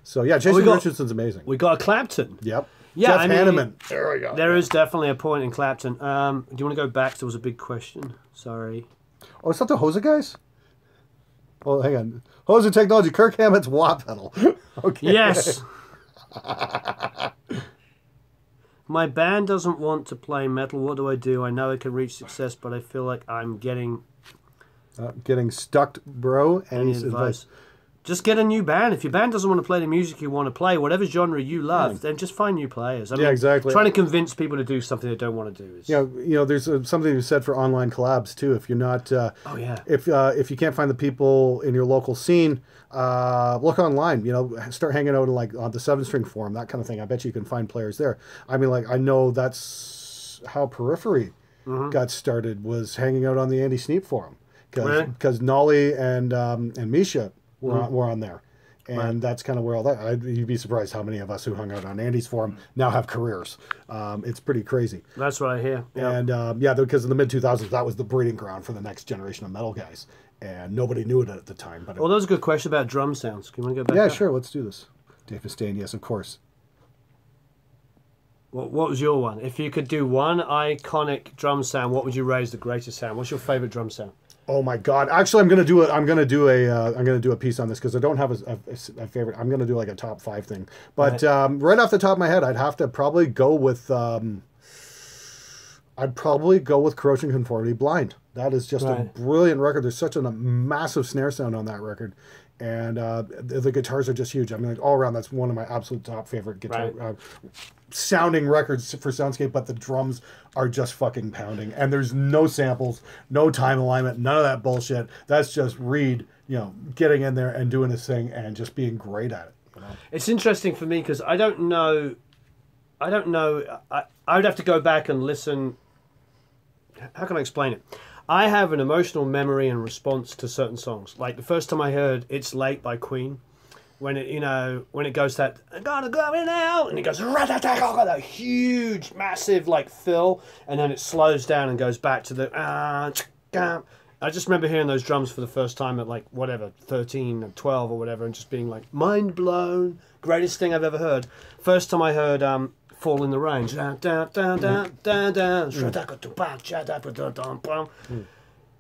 So Jason Richardson's amazing. We got a Clapton. Yep. Yeah, Jeff I mean, Hanneman. There we go. There is definitely a point in Clapton. Do you want to go back? There was a big question. Sorry. Oh, it's not the Hoser guys? Oh, hang on. Hoser Technology, Kirk Hammett's wah pedal. Okay. Yes. My band doesn't want to play metal. What do? I know I can reach success, but I feel like I'm getting Stuck, bro. any advice. Just get a new band. If your band doesn't want to play the music you want to play, whatever genre you love, then just find new players. I mean, exactly. Trying to convince people to do something they don't want to do is. You know, there's something you said for online collabs too. If you're not, if you can't find the people in your local scene, look online. You know, start hanging out on the 7-string forum, that kind of thing. I bet you can find players there. I mean, like I know that's how Periphery got started, was hanging out on the Andy Sneap forum because Nolly and Misha were on there. And that's kind of where all that... you'd be surprised how many of us who hung out on Andy's forum now have careers. It's pretty crazy. That's what I hear. Yep. And because in the mid-2000s, that was the breeding ground for the next generation of metal guys. And nobody knew it at the time. But well, that was a good question about drum sounds. Can we go back? Yeah, sure. Let's do this. Dave Mustaine, yes, of course. What was your one? If you could do one iconic drum sound, what would you raise the greatest sound? What's your favorite drum sound? Oh my God! Actually, I'm gonna do a piece on this because I don't have a favorite. I'm gonna do like a top 5 thing. But right off the top of my head, I'd have to probably go with Corrosion Conformity Blind. That is just a brilliant record. There's such a massive snare sound on that record, and the guitars are just huge. I mean, like, all around, that's one of my absolute top favorite guitar sounding records for Soundscape. But the drums are just fucking pounding, and there's no samples, no time alignment, none of that bullshit. That's just Reed, getting in there and doing his thing and just being great at it. It's interesting for me because I don't know. I would have to go back and listen. How can I explain it? I have an emotional memory and response to certain songs. Like the first time I heard "It's Late" by Queen, when it goes that "I gotta go in now," and it goes that huge, massive like fill, and then it slows down and goes back to the I just remember hearing those drums for the first time at like whatever 13 or 12 or whatever, and just being like mind blown. Greatest thing I've ever heard. First time I heard Fall in the Rain.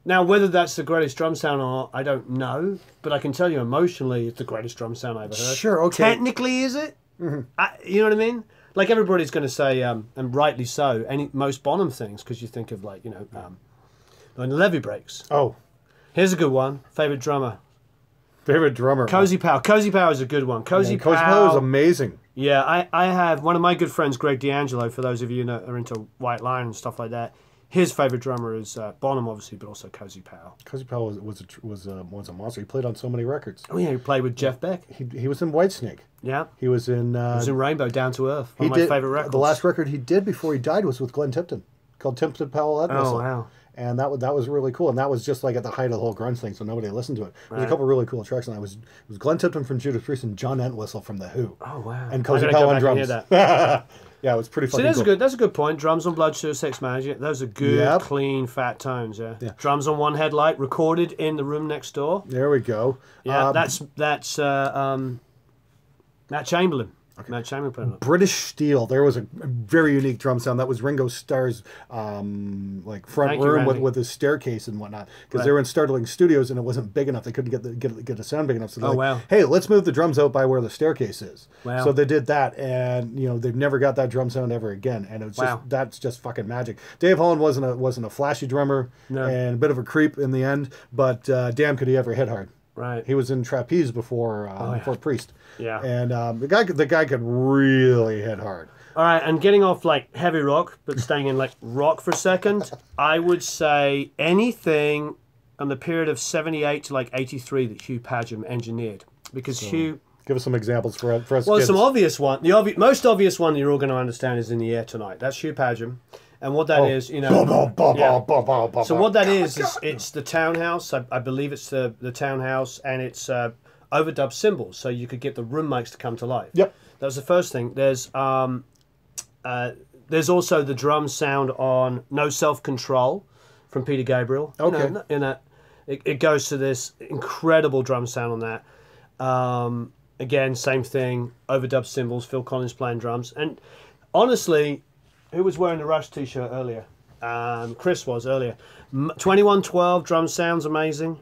Now, whether that's the greatest drum sound or not, I don't know. But I can tell you emotionally, it's the greatest drum sound I've ever heard. Sure, okay. Technically, is it? You know what I mean? Like everybody's going to say, and rightly so, most Bonham things, because you think of like, when the levee breaks. Oh. Here's a good one. Favorite drummer. Favorite drummer. Cozy Powell. Cozy Powell is a good one. Cozy Powell is amazing. Yeah, I have one of my good friends, Greg D'Angelo, for those of you that are into White Lion and stuff like that. His favorite drummer is Bonham, obviously, but also Cozy Powell. Cozy Powell was a monster. He played on so many records. Oh yeah, he played with Jeff Beck. He was in Whitesnake. Yeah. He was in Rainbow, Down to Earth. One of my favorite records. The last record he did before he died was with Glenn Tipton, called Tipton Powell Ed Whistle. Oh wow. And that was really cool. And that was just like at the height of the whole grunge thing, so nobody listened to it. There's a couple of really cool tracks, and it was Glenn Tipton from Judas Priest and John Entwistle from The Who. Oh wow! And Cozy Powell on drums. Yeah, it was pretty fucking cool. That's a good point. Drums on Blood Sugar Sex Magic. Those are good, clean, fat tones. Yeah. Drums on One Headlight, recorded in the room next door. There we go. Yeah, that's Matt Chamberlain. Okay. Matt Chamberlain put it up. British Steel. There was a very unique drum sound. That was Ringo Starr's front room with his staircase and whatnot, because they were in Startling Studios and it wasn't big enough. They couldn't get the sound big enough. So they're hey, let's move the drums out by where the staircase is. Wow. So they did that, and they've never got that drum sound ever again. And it's just that's just fucking magic. Dave Holland wasn't a flashy drummer and a bit of a creep in the end, but damn, could he ever hit hard. Right. He was in Trapeze before Priest. Yeah. And the guy could really hit hard. All right, and getting off like heavy rock, but staying in like rock for a second, I would say anything on the period of 78 to like 83 that Hugh Padgham engineered. Because Hugh... Give us some examples for us Well, kids. some obvious one. The most obvious one that you're all going to understand is In the Air Tonight. That's Hugh Padgham. And what that is, So what that is it's the townhouse. I believe it's the townhouse, and it's overdubbed cymbals, so you could get the room mics to come to life. Yep. That was the first thing. There's also the drum sound on No Self Control from Peter Gabriel. Okay. It goes to this incredible drum sound on that. Again, same thing. Overdubbed cymbals. Phil Collins playing drums, and Honestly, who was wearing the Rush t-shirt earlier? Chris was earlier. 2112 drum sounds amazing.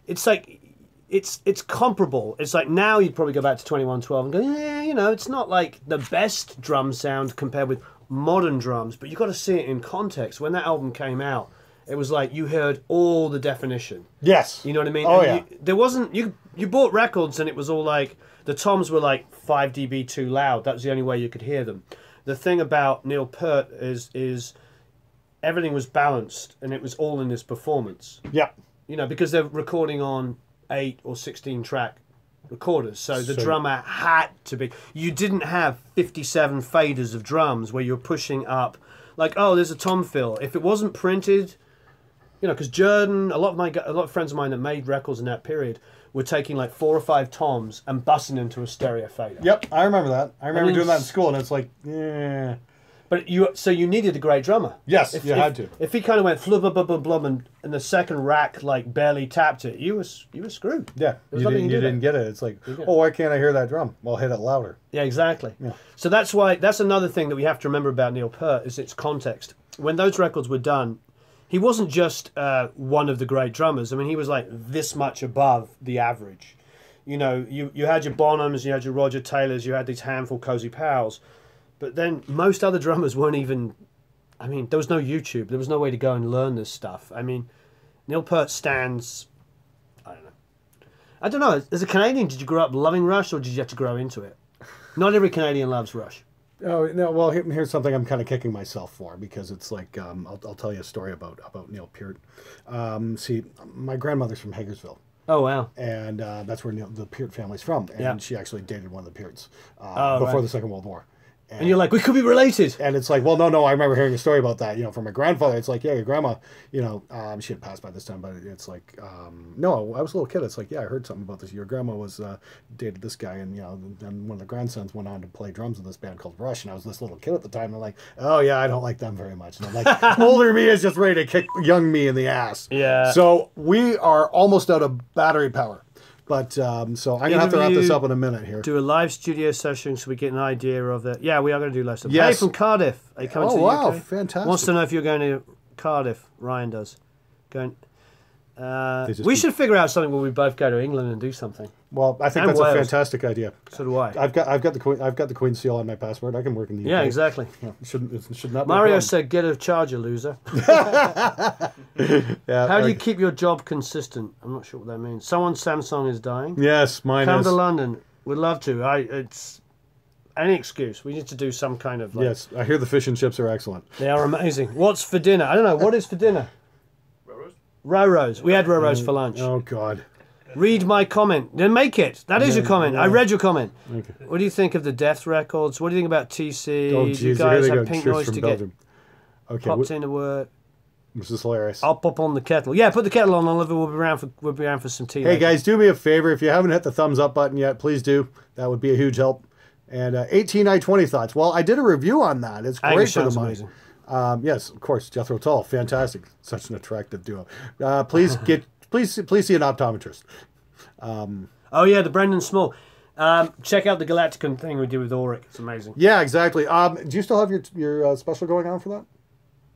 It's like it's comparable. It's like now you'd probably go back to 2112 and go, yeah, you know, it's not like the best drum sound compared with modern drums, but you've got to see it in context. When that album came out, it was like you heard all the definition. Yes. You know what I mean? Oh, and there wasn't, you bought records and it was all like, the toms were like 5 dB too loud. That was the only way you could hear them. The thing about Neil Peart is everything was balanced and it was all in this performance. Yeah. You know, because they're recording on 8 or 16 track recorders, so the drummer had to be. You didn't have 57 faders of drums where you're pushing up, like, oh, there's a tom fill. If it wasn't printed, you know, because Jordan, a lot of friends of mine that made records in that period were taking like 4 or 5 toms and busting into a stereo fader. Yep, I remember that. I remember doing that in school, and it's like, yeah. But you needed a great drummer. Yes, you had to. If he kind of went flub and the second rack like barely tapped it, you were screwed. Yeah, you didn't get it. It's like, oh, why can't I hear that drum? Well, hit it louder. Yeah, exactly. Yeah. So that's another thing that we have to remember about Neil Peart is its context. When those records were done, he wasn't just one of the great drummers. I mean, he was like this much above the average. You know, you had your Bonhams, you had your Roger Taylors, you had these handful Cozy Powells. But then most other drummers weren't even... I mean, there was no YouTube. There was no way to go and learn this stuff. I mean, Neil Peart stands... I don't know. As a Canadian, did you grow up loving Rush or did you have to grow into it? Not every Canadian loves Rush. Oh, no, well, here's something I'm kind of kicking myself for because it's like... I'll tell you a story about Neil Peart. See, my grandmother's from Hagersville. Oh, wow. And that's where the Peart family's from. And she actually dated one of the Pearts before before the Second World War. And you're like, we could be related. And it's like, well, no, I remember hearing a story about that, you know, from my grandfather. It's like, yeah, your grandma, you know, she had passed by this time, but it's like, no, I was a little kid. It's like, yeah, I heard something about this. Your grandma was dated this guy, and, you know, then one of the grandsons went on to play drums in this band called Rush, and I was this little kid at the time, and I'm like, oh, yeah, I don't like them very much. And I'm like, older me is just ready to kick young me in the ass. Yeah. So we are almost out of battery power. But, so I'm going to have to wrap this up in a minute here. Do a live studio session so we get an idea of it. Yeah, we are going to do live stuff. Yes. Hey, from Cardiff. Are you coming to the wow, UK? Fantastic. Wants to know if you're going to Cardiff. Ryan does. We should figure out something where we both go to England and do something. Well, I think that's a fantastic idea. So do I. I've got the Queen's seal on my passport. I can work in the UK. Yeah, exactly. Yeah, it should not be Mario said, "Get a charger, loser." Yeah. How do you keep your job consistent? I'm not sure what that means. Someone's Samsung is dying. Yes, mine Come is. to London. We'd love to. It's any excuse. We need to do some kind of. Yes, I hear the fish and chips are excellent. They are amazing. What's for dinner? I don't know. What is for dinner? Roros. We had Roros for lunch. Oh, God. Read my comment. Then make it. That is your comment. Yeah. I read your comment. Okay. What do you think of the Death records? What do you think about TC? Oh, Do jeez, you here guys they have go. Pink Cheers Noise from to Belgium. get Okay, popped into work? this is hilarious. I'll pop on the kettle. Yeah, put the kettle on, Oliver. We'll be around for some tea. Hey, later. guys, do me a favor. If you haven't hit the thumbs up button yet, please do. That would be a huge help. And 18i20 thoughts. Well, I did a review on that. It's great for the money. Amazing. Yes, of course, Jethro Tull, fantastic, such an attractive duo. Please see an optometrist. Oh yeah, the Brendan Small. Check out the Galacticon thing we did with Ulrich. It's amazing. Yeah, exactly. Do you still have your special going on for that?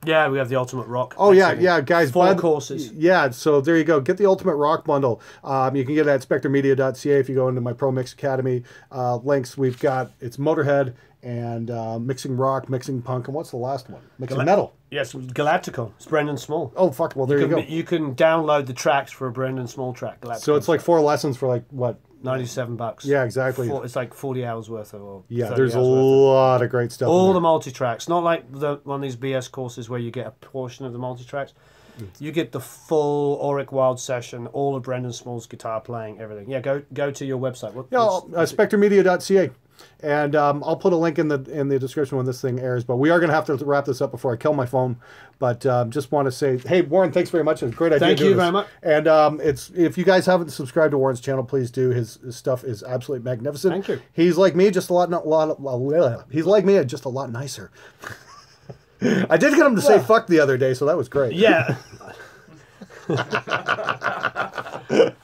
Yeah, we have the Ultimate Rock. Oh yeah, guys. 4 courses. Yeah, so there you go. Get the Ultimate Rock bundle. You can get it at SpectreMedia.ca if you go into my Pro Mix Academy links. We've got it's Motorhead and mixing rock, mixing punk, and what's the last one? Mixing metal. Yes, Galacticon. It's Brendan Small. Oh fuck! Well, there you go. You can download the tracks for a Brendan Small track. Galacticon So it's like 4 lessons for like what? $97. Yeah, exactly. It's like 40 hours worth of. Or yeah, 30 there's a hours worth lot of great stuff. all the multi-tracks, not like one of these BS courses where you get a portion of the multi-tracks. You get the full Auric Wild session, all of Brendan Small's guitar playing, everything. Yeah, go to your website. SpectreMedia.ca. And I'll put a link in the description when this thing airs. But we are going to have to wrap this up before I kill my phone. But just want to say, hey, Warren, thanks very much. It's a great idea. Thank you very much. And if you guys haven't subscribed to Warren's channel, please do. His stuff is absolutely magnificent. Thank you. He's like me, just a lot nicer. I did get him to say fuck the other day, so that was great. Yeah.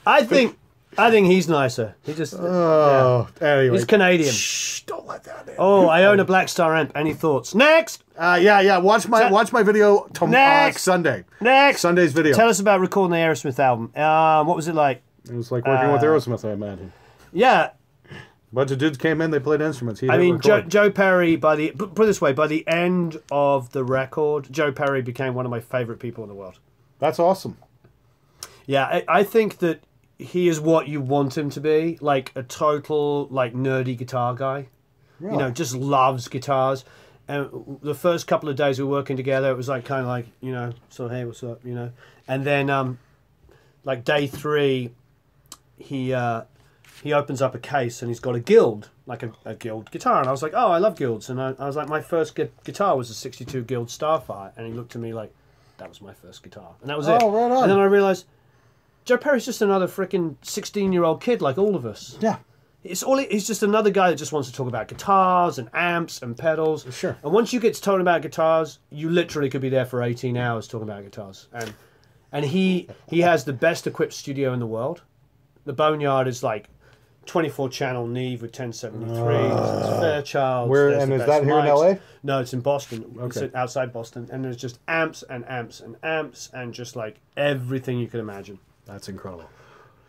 I think I think he's nicer. He just. Anyway. He's Canadian. Shh, don't let that in. Oh, I own a Black Star amp. Any thoughts? Next! Yeah. Watch my video Next! Sunday. Next! Sunday's video. Tell us about recording the Aerosmith album. What was it like? It was like working with Aerosmith, I imagine. Yeah. A bunch of dudes came in, they played instruments. I mean, Joe Perry, put it this way, by the end of the record, Joe Perry became one of my favorite people in the world. That's awesome. Yeah, I think that he is what you want him to be, like a total, like, nerdy guitar guy. Really? You know, just loves guitars. And the first couple of days we were working together, it was like kind of like, you know, so hey, what's up, you know? And then, like, day 3, he opens up a case and he's got a Guild, like a Guild guitar. And I was like, oh, I love Guilds. And I was like, my first guitar was a 62 Guild Starfire. And he looked at me like, that was my first guitar. And that was it. Oh, right on. And then I realized, Joe Perry's just another freaking 16-year-old kid like all of us. Yeah. He's just another guy that just wants to talk about guitars and amps and pedals. Sure. And once you get to talking about guitars, you literally could be there for 18 hours talking about guitars. And he has the best equipped studio in the world. The Boneyard is like 24-channel Neve with 1073s. It's Fairchild. And is that here in LA? No, it's in Boston. Okay. It's outside Boston. And there's just amps and amps and amps and just like everything you can imagine. That's incredible.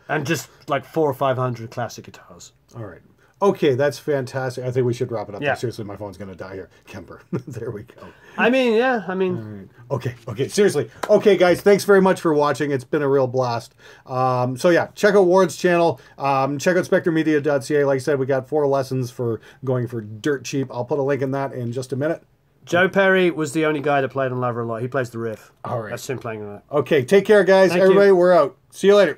And just like 400 or 500 classic guitars. All right. Okay, that's fantastic. I think we should wrap it up. Yeah. Seriously, my phone's going to die here. Kemper. There we go. I mean, yeah, I mean... Right. Okay, seriously. Okay, guys, thanks very much for watching. It's been a real blast. So, yeah, check out Ward's channel. Check out SpectreMedia.ca. Like I said, we got 4 lessons for going for dirt cheap. I'll put a link in that in just a minute. Joe Perry was the only guy that played on Lover a lot. He plays the riff. All right. That's him playing on that. Okay, take care, guys. Thank Everybody, you. We're out. See you later.